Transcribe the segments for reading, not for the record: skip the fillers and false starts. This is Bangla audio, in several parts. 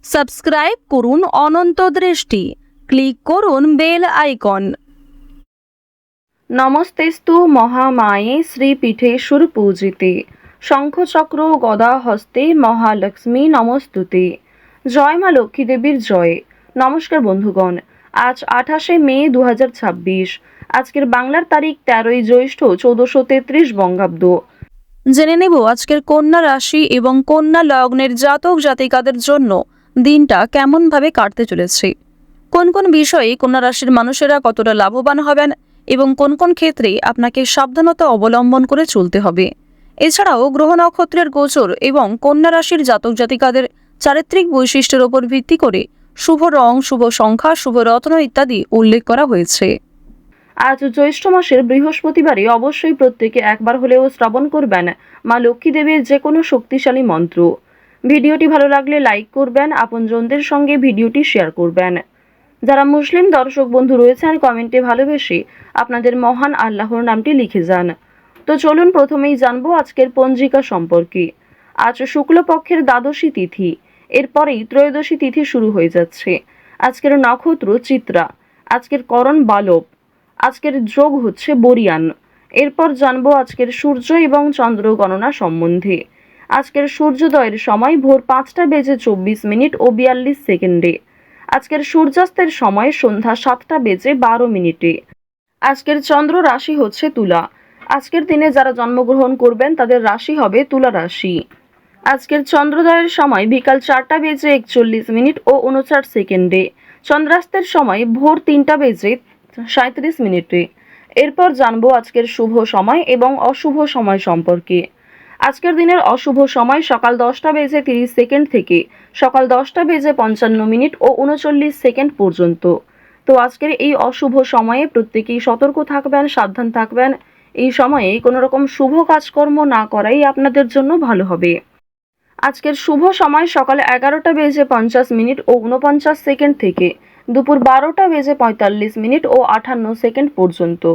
সাবস্ক্রাইব করুন অনন্ত দৃষ্টি, ক্লিক করুন বেল আইকন। নমস্তেস্তু মহামায়ে শ্রীপীঠেশ্বর পূজিতে, শঙ্খচক্র গদা হস্তে মহালক্ষ্মী নমস্তুতে। জয় মা লক্ষ্মী দেবীর জয়। নমস্কার বন্ধুগণ, আজ 28শে মে 2026। আজকের বাংলার তারিখ 13ই জ্যৈষ্ঠ 1433 বঙ্গাব্দ। জেনে নেব আজকের কন্যা রাশি এবং কন্যা লগ্নের জাতক জাতিকাদের জন্য দিনটা কেমনভাবে কাটতে চলেছে, কোন কোন বিষয়ে কন্যা রাশির মানুষেরা কতটা লাভবান হবেন এবং কোন কোন ক্ষেত্রে আপনাকে সাবধানতা অবলম্বন করে চলতে হবে। এছাড়াও গ্রহ নক্ষত্রের গোচর এবং কন্যা রাশির জাতক জাতিকাদের চারিত্রিক বৈশিষ্ট্যের উপর ভিত্তি করে শুভ রং, শুভ সংখ্যা, শুভ রত্ন ইত্যাদি উল্লেখ করা হয়েছে। আজ জ্যৈষ্ঠ মাসের বৃহস্পতিবারে অবশ্যই প্রত্যেকে একবার হলেও শ্রবণ করবেন মা লক্ষ্মী দেবীর যে কোনো শক্তিশালী মন্ত্র। ভিডিওটি ভালো লাগলে লাইক করবেন, আপনজনদের সঙ্গে ভিডিওটি শেয়ার করবেন। যারা মুসলিম দর্শক বন্ধু রয়েছেন কমেন্টে ভালোবেসে আপনাদের মহান আল্লাহর নামটি লিখে যান। তো চলুন প্রথমেই জানবো আজকের পঞ্জিকা সম্পর্কে। আজ শুক্লপক্ষের দ্বাদশী তিথি, এরপরেই ত্রয়োদশী তিথি শুরু হয়ে যাচ্ছে। আজকের নক্ষত্র চিত্রা, আজকের করণ বালব, আজকের যোগ হচ্ছে বরিয়ান। এরপর জানবো আজকের সূর্য এবং চন্দ্র গণনা সম্বন্ধে। আজকের সূর্যোদয়ের সময় ভোর 5টা বেজে 24 মিনিট ও 42 সেকেন্ডে। আজকের সূর্যাস্তের সময় সন্ধ্যা 7টা বেজে 12 মিনিটে। আজকের চন্দ্র রাশি হচ্ছে তুলা। আজকের দিনে যারা জন্মগ্রহণ করবেন তাদের রাশি হবে তুলা রাশি। আজকের চন্দ্রোদয়ের সময় বিকাল 4টা বেজে 41 মিনিট ও 59 সেকেন্ডে। চন্দ্রাস্তের সময় ভোর 3টা বেজে 37 মিনিটে। এরপর জানবো আজকের শুভ সময় এবং অশুভ সময় সম্পর্কে। আজকের দিনের অশুভ সময় সকাল 10টা বেজে 30 সেকেন্ড থেকে সকাল 10টা বেজে 55 মিনিট ও 39 সেকেন্ড পর্যন্ত। তো আজকের এই অশুভ সময়ে প্রত্যেকেই সতর্ক থাকবেন, সাবধান থাকবেন। এই সময়ে কোনো রকম শুভ কাজকর্ম না করাই আপনাদের জন্য ভালো হবে। আজকের শুভ সময় সকাল 11টা বেজে 50 মিনিট ও 49 সেকেন্ড থেকে দুপুর 12টা বেজে 45 মিনিট ও 58 সেকেন্ড পর্যন্ত।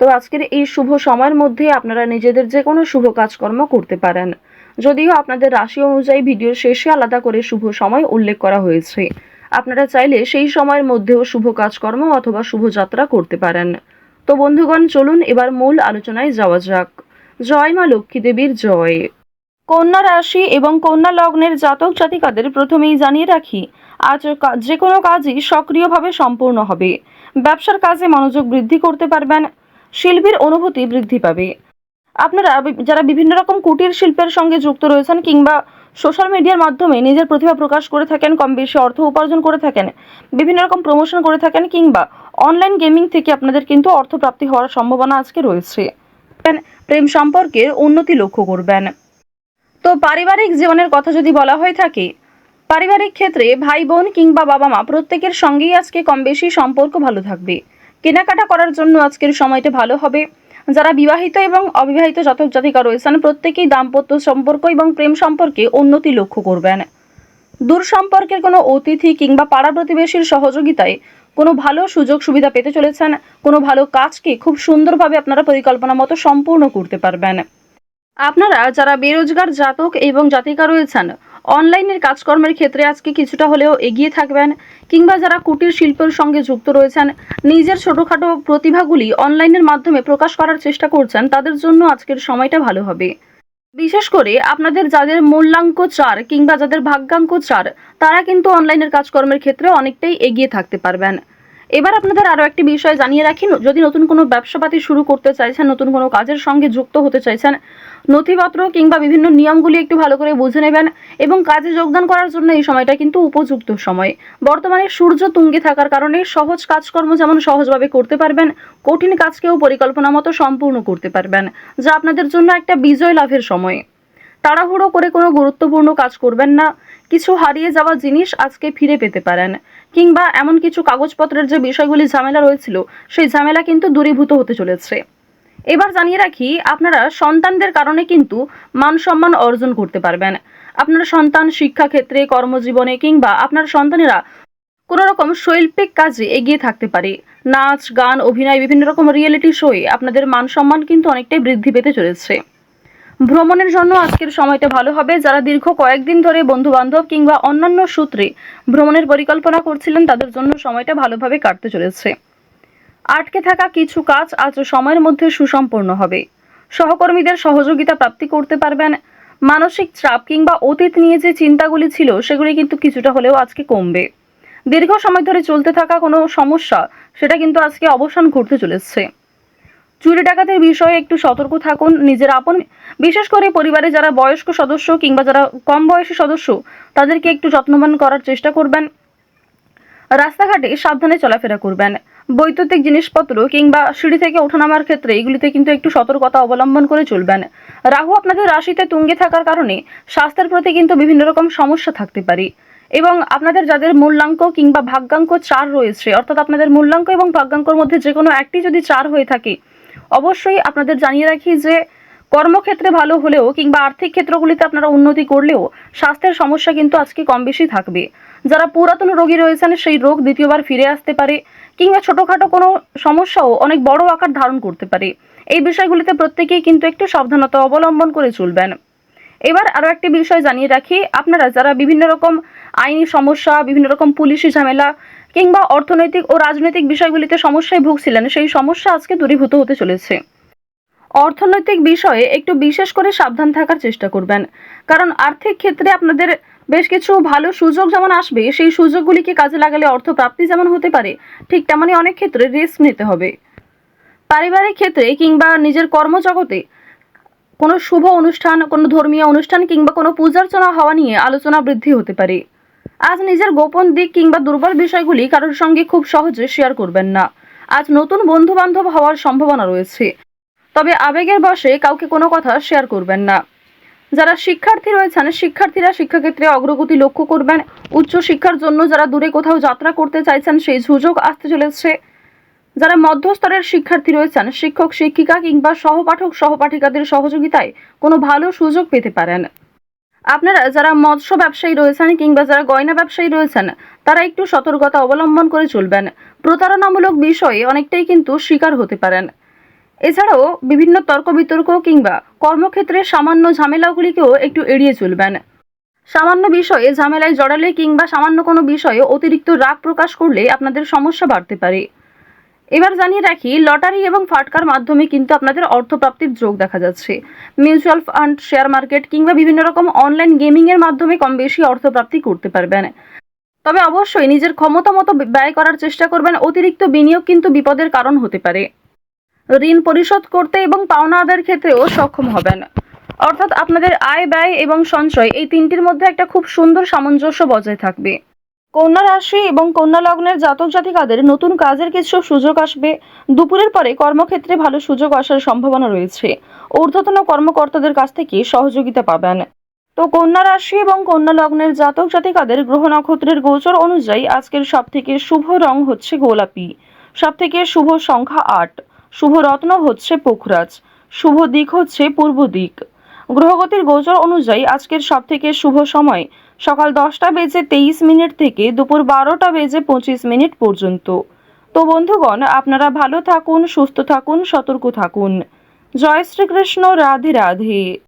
তো আজকের এই শুভ সময়ের মধ্যে আপনারা নিজেদের যে কোনো শুভ কাজকর্ম করতে পারেন, যদিও আপনাদের রাশি অনুযায়ী ভিডিওর শেষে আলাদা করে শুভ সময় উল্লেখ করা হয়েছে। আপনারা চাইলে সেই সময়ের মধ্যেও শুভ কাজকর্ম অথবা শুভযাত্রা করতে পারেন। তো বন্ধুগণ, চলুন এবার মূল আলোচনায় যাওয়া যাক। জয় মা লক্ষ্মী দেবীর জয়। কন্যা রাশি এবং কন্যা লগ্নের জাতক জাতিকাদের প্রথমেই জানিয়ে রাখি, আজ যে কোনো কাজই সক্রিয়ভাবে সম্পূর্ণ হবে। ব্যবসার কাজে মনোযোগ বৃদ্ধি করতে পারবেন, শিল্পীর অনুভূতি বৃদ্ধি পাবে। আপনারা যারা বিভিন্ন রকম কুটির শিল্পের সঙ্গে যুক্ত রয়েছেন কিংবা সোশ্যাল মিডিয়ার মাধ্যমে নিজের প্রতিভা প্রকাশ করে থাকেন, কম বেশি অর্থ উপার্জন করে থাকেন, বিভিন্ন রকম প্রমোশন করে থাকেন কিংবা অনলাইন গেমিং থেকে আপনাদের কিন্তু অর্থপ্রাপ্তি হওয়ার সম্ভাবনা আজকে রয়েছে। প্রেম সম্পর্কের উন্নতি লক্ষ্য করবেন। তো পারিবারিক জীবনের কথা যদি বলা হয়ে থাকে, পারিবারিক ক্ষেত্রে ভাই বোন কিংবা বাবা মা প্রত্যেকের সঙ্গেই আজকে কম বেশি সম্পর্ক ভালো থাকবে। কেনাকাটা করার জন্য আজকের সময়টা ভালো হবে। যারা বিবাহিত এবং অবিবাহিত জাতক জাতিকা রয়েছেন প্রত্যেকেই দাম্পত্য সম্পর্ক এবং প্রেম সম্পর্কে উন্নতি লক্ষ্য করবেন। দূর সম্পর্কের কোনো অতিথি কিংবা পাড়া প্রতিবেশীর সহযোগিতায় কোনো ভালো সুযোগ সুবিধা পেতে চলেছেন। কোনো ভালো কাজকে খুব সুন্দরভাবে আপনারা পরিকল্পনা মতো সম্পূর্ণ করতে পারবেন। আপনারা যারা বেরোজগার জাতক এবং জাতিকা রয়েছেন অনলাইনের কাজকর্মের ক্ষেত্রে আজকে কিছুটা হলেও এগিয়ে থাকবেন, কিংবা যারা কুটির শিল্পের সঙ্গে যুক্ত রয়েছেন নিজের ছোটোখাটো প্রতিভাগুলি অনলাইনের মাধ্যমে প্রকাশ করার চেষ্টা করছেন, তাদের জন্য আজকের সময়টা ভালো হবে। বিশেষ করে আপনাদের যাদের মূল্যাঙ্ক 4 কিংবা যাদের ভাগ্যাঙ্ক 4 তারা কিন্তু অনলাইনের কাজকর্মের ক্ষেত্রে অনেকটাই এগিয়ে থাকতে পারবেন। এবার আপনাদের আরও একটি বিষয় জানিয়ে রাখি, যদি নতুন কোনো ব্যবসাপাতি শুরু করতে চাইছেন, নতুন কোনো কাজের সঙ্গে যুক্ত হতে চাইছেন, নথিপত্র কিংবা বিভিন্ন নিয়মগুলি একটু ভালো করে বুঝে নেবেন এবং কাজে যোগদান করার জন্য এই সময়টা কিন্তু উপযুক্ত সময়। বর্তমানে সূর্য তুঙ্গে থাকার কারণে সহজ কাজকর্ম যেমন সহজভাবে করতে পারবেন, কঠিন কাজকেও পরিকল্পনা মতো সম্পূর্ণ করতে পারবেন, যা আপনাদের জন্য একটা বিজয় লাভের সময়। তাড়াহুড়ো করে কোনো গুরুত্বপূর্ণ কাজ করবেন না। কিছু হারিয়ে যাওয়া জিনিস আজকে ফিরে পেতে পারেন, কিংবা এমন কিছু কাগজপত্রের যে বিষয়গুলি ঝামেলা রয়েছিল সেই ঝামেলা কিন্তু দূরীভূত হতে চলেছে। এবার জানিয়ে রাখি, আপনারা সন্তানদের কারণে কিন্তু মান সম্মান অর্জন করতে পারবেন। আপনার সন্তান শিক্ষাক্ষেত্রে, কর্মজীবনে কিংবা আপনার সন্তানেরা কোনো রকম শৈল্পিক কাজে এগিয়ে থাকতে পারে। নাচ, গান, অভিনয়, বিভিন্ন রকম রিয়েলিটি শোয়ে আপনাদের মান সম্মান কিন্তু অনেকটাই বৃদ্ধি পেতে চলেছে। ভ্রমণের জন্য আজকের সময়টা ভালো হবে। যারা দীর্ঘ কয়েকদিন ধরে বন্ধু বান্ধব কিংবা অন্যান্য সূত্রে ভ্রমণের পরিকল্পনা করছিলেন তাদের জন্য সময়টা ভালোভাবে কাটতে চলেছে। আটকে থাকা কিছু কাজ আজ সময়ের মধ্যে সুসম্পন্ন হবে। সহকর্মীদের সহযোগিতা প্রাপ্তি করতে পারবেন। মানসিক চাপ কিংবা অতীত নিয়ে যে চিন্তাগুলি ছিল সেগুলি কিন্তু কিছুটা হলেও আজকে কমবে। দীর্ঘ সময় ধরে চলতে থাকা কোনো সমস্যা সেটা কিন্তু আজকে অবসান ঘটতে চলেছে। চুরি ডাকাতের বিষয়ে একটু সতর্ক থাকুন। নিজের আপন, বিশেষ করে পরিবারে যারা বয়স্ক সদস্য কিংবা যারা কম বয়সী সদস্য তাদেরকে একটু যত্নবান করার চেষ্টা করবেন। রাস্তাঘাটে সাবধানে চলাফেরা করবেন। বৈদ্যুতিক জিনিসপত্র কিংবা সিঁড়ি থেকে ওঠানামার ক্ষেত্রে এগুলিতে কিন্তু একটু সতর্কতা অবলম্বন করে চলবেন। রাহু আপনাদের রাশিতে তুঙ্গে থাকার কারণে স্বাস্থ্যের প্রতি কিন্তু বিভিন্ন রকম সমস্যা থাকতে পারে এবং আপনাদের যাদের মূল্যাঙ্ক কিংবা ভাগ্যাঙ্ক 4 রয়েছে, অর্থাৎ আপনাদের মূল্যাঙ্ক এবং ভাগ্যাঙ্কর মধ্যে যে কোনো একটি যদি 4 হয়ে থাকে, অবশ্যই আপনাদের জানিয়ে রাখি যে কর্মক্ষেত্রে ভালো হলেও কিংবা আর্থিক ক্ষেত্রগুলিতে আপনারা উন্নতি করলেও স্বাস্থ্যের সমস্যা কিন্তু আজকে কম বেশি থাকবে। যারা পুরাতন রোগী রয়েছেন সেই রোগ দ্বিতীয়বার ফিরে আসতে পারে কিংবা ছোটখাটো কোনো সমস্যাও অনেক বড় আকার ধারণ করতে পারে। এই বিষয়গুলিতে প্রত্যেকেই কিন্তু একটু সাবধানতা অবলম্বন করে চলবেন। এবার আরও একটি বিষয় জানিয়ে রাখি, আপনারা যারা বিভিন্ন রকম আইনি সমস্যা, বিভিন্ন রকম পুলিশি ঝামেলা কিংবা অর্থনৈতিক ও রাজনৈতিক বিষয়গুলিতে সমস্যায় ভুগছিলেন সেই সমস্যা আজকে দূরীভূত হতে চলেছে। অর্থনৈতিক বিষয়ে একটু বিশেষ করে সাবধান থাকার চেষ্টা করবেন, কারণ আর্থিক ক্ষেত্রে আপনাদের বেশ কিছু ভালো সুযোগ যেমন আসবে, সেই সুযোগগুলিকে কাজে লাগালে অর্থ প্রাপ্তি যেমন হতে পারে, ঠিক তেমনই অনেক ক্ষেত্রে রিস্ক নিতে হবে। পারিবারিক ক্ষেত্রে কিংবা নিজের কর্মজগতে কোনো শুভ অনুষ্ঠান, কোনো ধর্মীয় অনুষ্ঠান কিংবা কোনো পূজার্চনা হওয়া নিয়ে আলোচনা বৃদ্ধি হতে পারে। আজ নিজের গোপন দিক কিংবা দুর্বল বিষয়গুলি কারোর সঙ্গে খুব সহজে শেয়ার করবেন না। আজ নতুন বন্ধু বান্ধব হওয়ার সম্ভাবনা রয়েছে, তবে আবেগের বশে কাউকে কোনো কথা শেয়ার করবেন না। যারা শিক্ষার্থী রয়েছেন শিক্ষার্থীরা শিক্ষাক্ষেত্রে অগ্রগতি লক্ষ্য করবেন। উচ্চ শিক্ষার জন্য যারা দূরে কোথাও যাত্রা করতে চাইছেন সেই সুযোগ আসতে চলেছে। যারা মধ্যস্তরের শিক্ষার্থী রয়েছেন শিক্ষক শিক্ষিকা কিংবা সহপাঠক সহপাঠিকাদের সহযোগিতায় কোনো ভালো সুযোগ পেতে পারেন। আপনারা যারা মৎস্য ব্যবসায়ী রয়েছেন কিংবা যারা গয়না ব্যবসায়ী রয়েছেন তারা একটু সতর্কতা অবলম্বন করে চলবেন। প্রতারণামূলক বিষয়ে অনেকটাই কিন্তু শিকার হতে পারেন। এছাড়াও বিভিন্ন তর্ক বিতর্ক কিংবা কর্মক্ষেত্রে সামান্য ঝামেলাগুলিকেও একটু এড়িয়ে চলবেন। সামান্য বিষয়ে ঝামেলায় জড়ালে কিংবা সামান্য কোনো বিষয়ে অতিরিক্ত রাগ প্রকাশ করলে আপনাদের সমস্যা বাড়তে পারে। এবার জানিয়ে রাখি, লটারি এবং ফাটকার মাধ্যমে কিন্তু আপনাদের অর্থপ্রাপ্তির যোগ দেখা যাচ্ছে। মিউচুয়াল ফান্ড, শেয়ার মার্কেট কিংবা বিভিন্ন রকম অনলাইন গেমিংয়ের মাধ্যমে কম বেশি অর্থপ্রাপ্তি করতে পারবেন। তবে অবশ্যই নিজের ক্ষমতা মতো ব্যয় করার চেষ্টা করবেন। অতিরিক্ত বিনিয়োগ কিন্তু বিপদের কারণ হতে পারে। ঋণ পরিশোধ করতে এবং পাওনা আদায়ের ক্ষেত্রেও সক্ষম হবেন। অর্থাৎ আপনাদের আয়, ব্যয় এবং সঞ্চয় এই তিনটির মধ্যে একটা খুব সুন্দর সামঞ্জস্য বজায় থাকবে। কন্যা রাশি এবং কন্যা লগ্নের জাতক জাতিকাদের নতুন কাজের কিছু সুযোগ আসবে। দুপুরের পরে কর্মক্ষেত্রে ভালো সুযোগ আসার সম্ভাবনা রয়েছে। ঊর্ধ্বতন কর্মকর্তাদের কাছ থেকে সহযোগিতা পাবেন। তো কন্যা রাশি এবং কন্যা লগ্নের জাতক জাতিকাদের গ্রহ নক্ষত্রের গোচর অনুযায়ী আজকের সবথেকে শুভ রং হচ্ছে গোলাপি, সবথেকে শুভ সংখ্যা 8, শুভ রত্ন হচ্ছে পোখরাজ, শুভ দিক হচ্ছে পূর্ব দিক। গ্রহগতির গোচর অনুযায়ী আজকের সবথেকে শুভ সময় সকাল 10:23 থেকে দুপুর 12:25 পর্যন্ত। তো বন্ধুগণ, আপনারা ভালো থাকুন, সুস্থ থাকুন, সতর্ক থাকুন। জয় শ্রীকৃষ্ণ। রাধে রাধে।